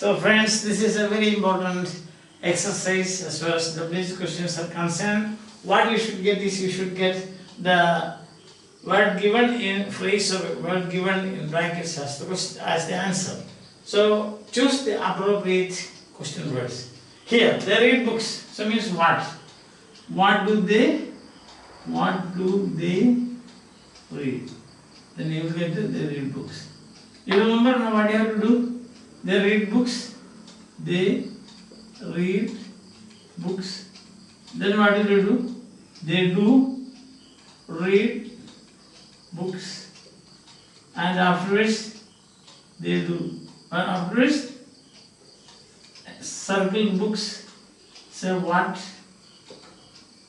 So friends, this is a very important exercise as far as WH questions are concerned. What you should get is, you should get the word given in phrase or word given in brackets as the answer. So choose the appropriate question words. Here, they read books. So means what? What do they read? Then you will get they read books. You remember now what you have to do? They read books. They read books. Then what do they do? They do read books. And afterwards they do. Afterwards circle books. Say what?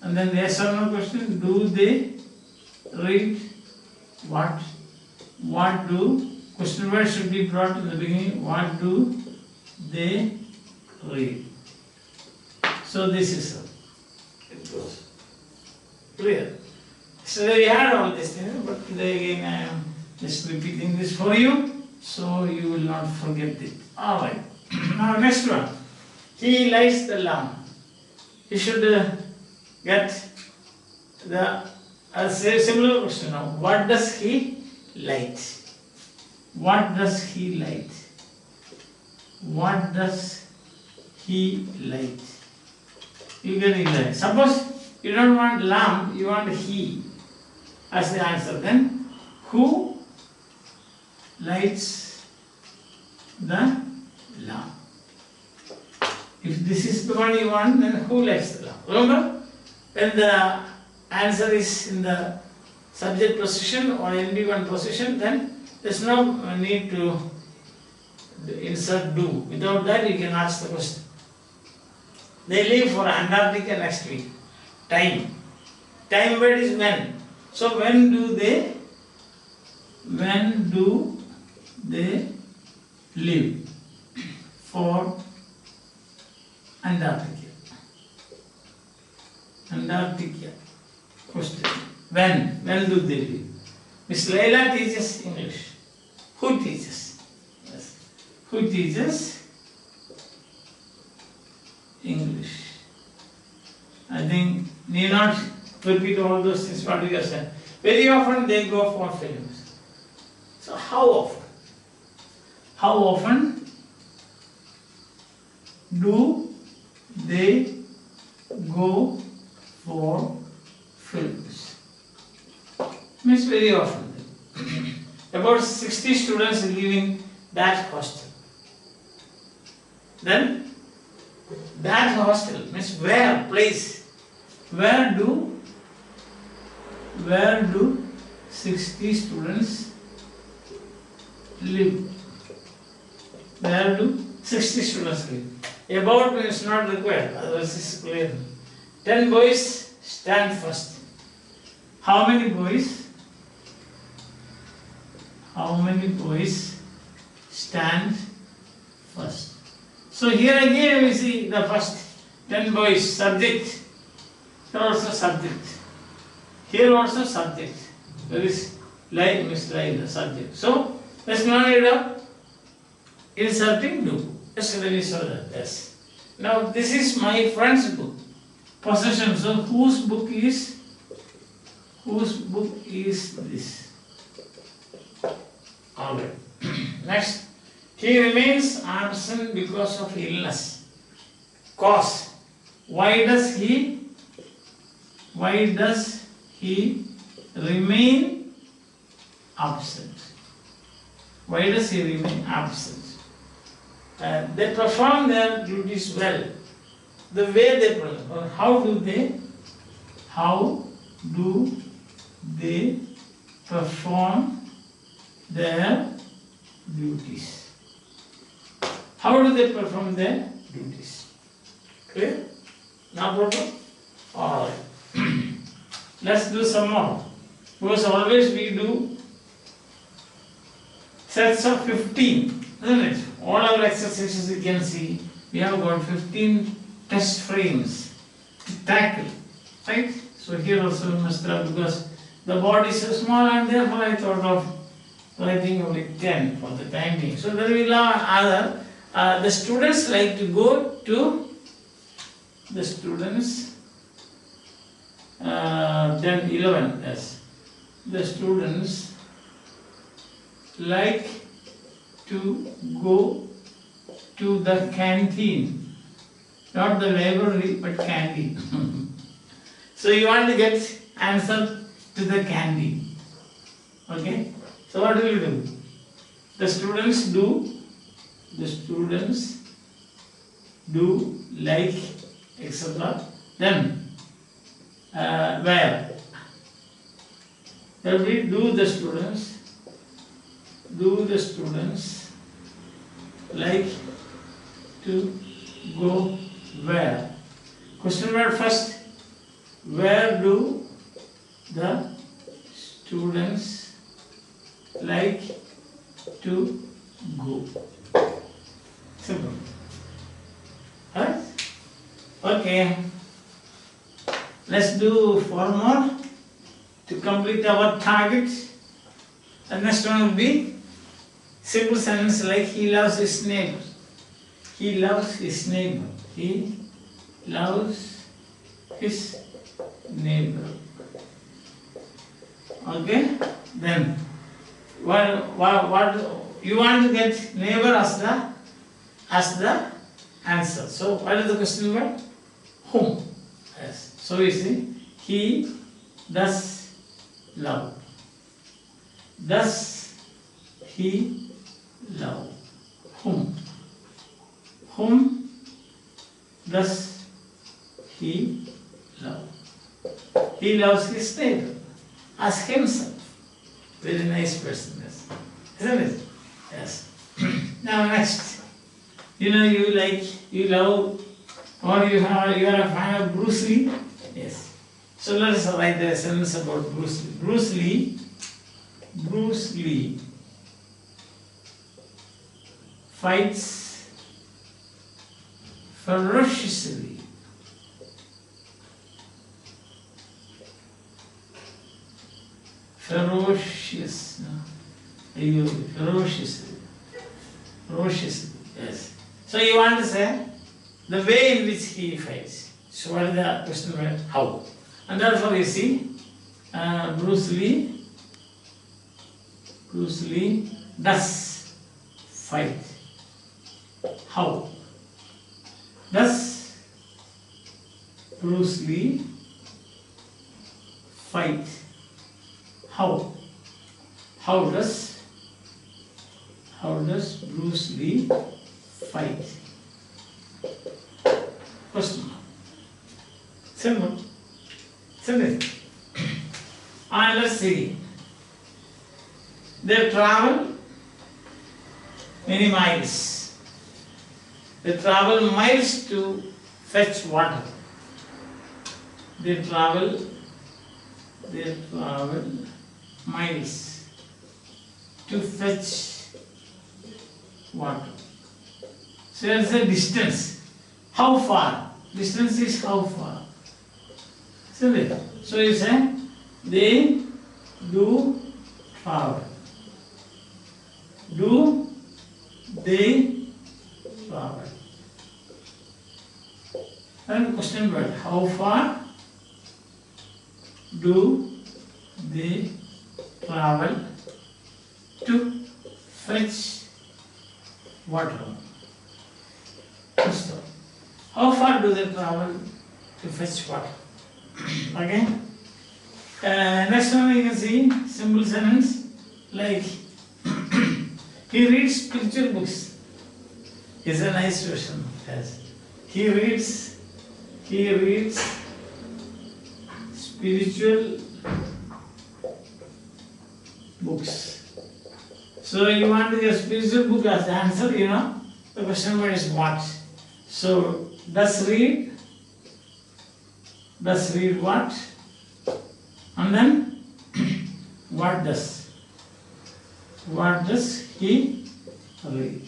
And then yes or no question. Do they read what? What do? Question word should be brought in the beginning. What do they read? So this is how it goes. Clear? So we had all this thing, but today again I am just repeating this for you, so you will not forget it. Alright. Now next one. He lights the lamp. You should get the similar question now. What does he light? What does he light? What does he light? You get it there. Suppose you don't want lamp, you want he as the answer. Then who lights the lamp? If this is the one you want, then who lights the lamp? Remember, when the answer is in the subject position or NB1 position, then there's no need to insert do. Without that, you can ask the question. They leave for Antarctica next week. Time. Time word is when. So when do they leave for Antarctica? Antarctica. Question. When do they leave? Miss Leila teaches English. Who teaches? Yes. Who teaches English? I think need not repeat all those things what you have said. Very often they go for films. So how often? How often do they go for films? Means very often. About 60 students leaving that hostel. Then that hostel means where, place. Where do 60 students live? Where do 60 students live? About is not required, otherwise it's clear. 10 boys stand first. How many boys? How many boys stand first? So here again we see the first 10 boys, subject. Here also subject. Here also subject. There is like misline the subject. So let's not need of inserting do. Yesterday we saw that. Yes. Now this is my friend's book. Possession. So whose book is this? Alright. Next. He remains absent because of illness. Cause. Why does he remain absent? Why does he remain absent? They perform their duties well. The way they perform, or how do they perform their duties? How do they perform their duties? Clear? Now problem? Alright. Let's do some more. Because always we do sets of 15, isn't it? All our exercises you can see, we have got 15 test frames to tackle. Right? So here also we must have, because the board is so small, and therefore I thought of writing only 10 for the time being. So there will be other The students like to go to the students. Then 11. Yes, the students like to go to the canteen, not the library but canteen. So you want to get answer to the canteen. Okay. So what do you do? The students do like etc. Then where? That we do the students like to go where? Question word first. Where do the students like to go? Simple. Alright? Okay. Let's do 4 more to complete our target. The next one will be simple sentence like he loves his neighbor. He loves his neighbor. He loves his neighbor. Okay? Then what you want to get neighbor as the answer. So what is the question word? Whom? Yes. So you see, he does love. Does he love? Whom? Whom does he love? He loves his neighbor as himself. Very nice person, yes. Isn't it? Yes. Now next. You love, or you are a fan of Bruce Lee? Yes. So let us write a sentence about Bruce Lee. Bruce Lee fights ferociously. Ferociously, yes. So you want to say the way in which he fights. So what is the question word? How? And therefore you see, Bruce Lee does fight. How? Does Bruce Lee fight? How? How does Bruce Lee fight? Question mark. Simple. Simple. And let's see. They travel many miles. They travel miles to fetch water. They travel miles to fetch water. So there is a distance. How far? Distance is how far. So you say they do travel. Do they travel? And question word, how far do they travel to fetch water? How far do they travel to fetch water? Okay. Next one you can see simple sentence like he reads spiritual books. It's a nice question. Yes. He reads spiritual books. So you want to get spiritual book as the answer, the question word is what? So does read what? And then what does he read?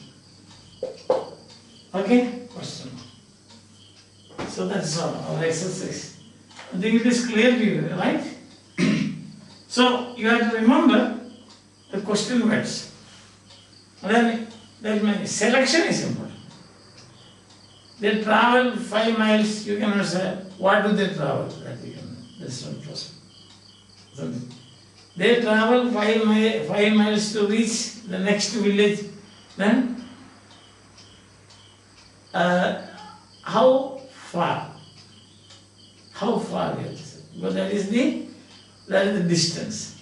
Okay, question. So that's all our exercise. I think it is clear to you, right? So you have to remember the question words. And then that means selection is important. They travel 5 miles, you cannot say, what do they travel? That's not possible. Something. They travel 5 miles to reach the next village. Then, how far? How far? Because that is the distance.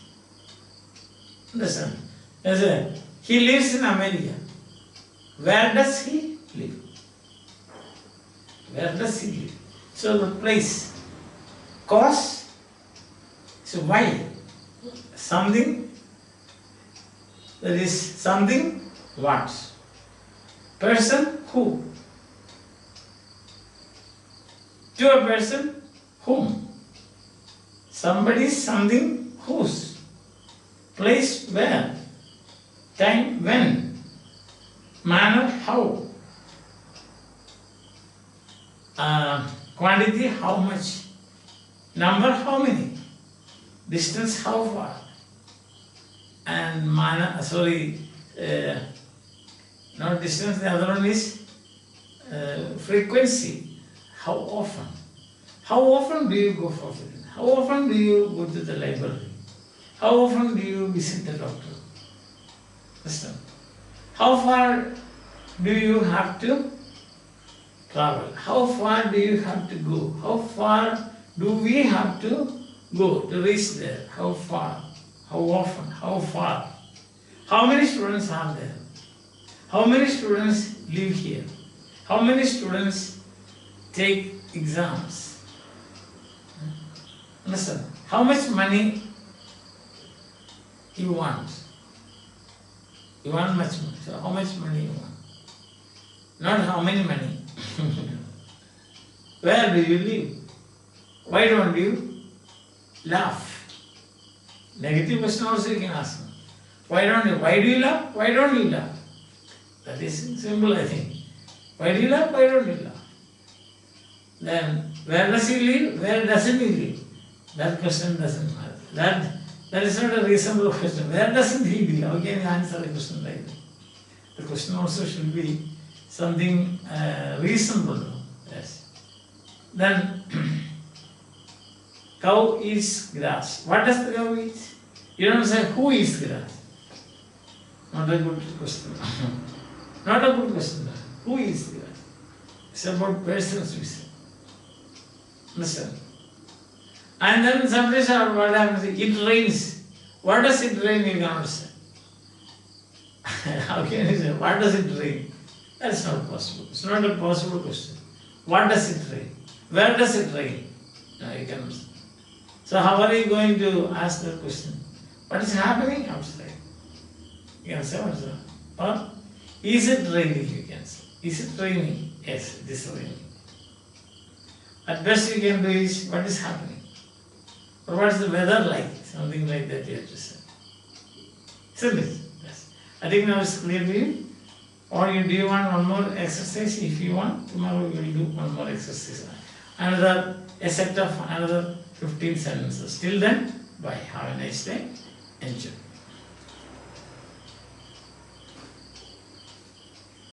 Understand? He lives in America. Where does he live? Where does he live? So the place. Cause. So why? Something. There is something. What? Person. Who? To a person. Whom? Somebody, something, whose? Place, where? Time, when? Manner, how? Quantity, how much? Number, how many? Distance, how far? And manner, not distance, the other one is frequency. How often? How often do you go for visit? How often do you go to the library? How often do you visit the doctor? Understand? How far do you have to travel? How far do you have to go? How far do we have to go to reach there? How far? How often? How far? How many students are there? How many students live here? How many students take exams? Understand? How much money you want? You want much money. So how much money you want? Not how many money. Where do you live? Why don't you laugh? Negative question also you can ask. Why do you laugh? Why don't you laugh? That is simple, I think. Why do you laugh? Why don't you laugh? Then, where does he live? Where doesn't he live? That question doesn't matter. That is not a reasonable question. Where doesn't he live? How can you answer a question like that? The question also should be something reasonable. Yes. Then, cow eats grass. What does the cow eat? You don't say who eats grass. Not a good question. Not a good question. Who eats grass? It's about persons we say. Understand? And then sometimes what happens? It rains. What does it rain? You cannot say. How can you say? What does it rain? That's not possible. It's not a possible question. What does it rain? Where does it rain? No, you cannot say. So how are you going to ask that question? What is happening outside? You can say what's that? Or is it raining? You can say. Is it raining? Yes, it is raining. At best you can do is what is happening. Or what is the weather like? Something like that you have to say. Isn't it? Yes. I think now it's clear to you. Or do you want one more exercise? If you want, tomorrow we will do one more exercise. A set of another 15 sentences. Till then, bye. Have a nice day. Enjoy.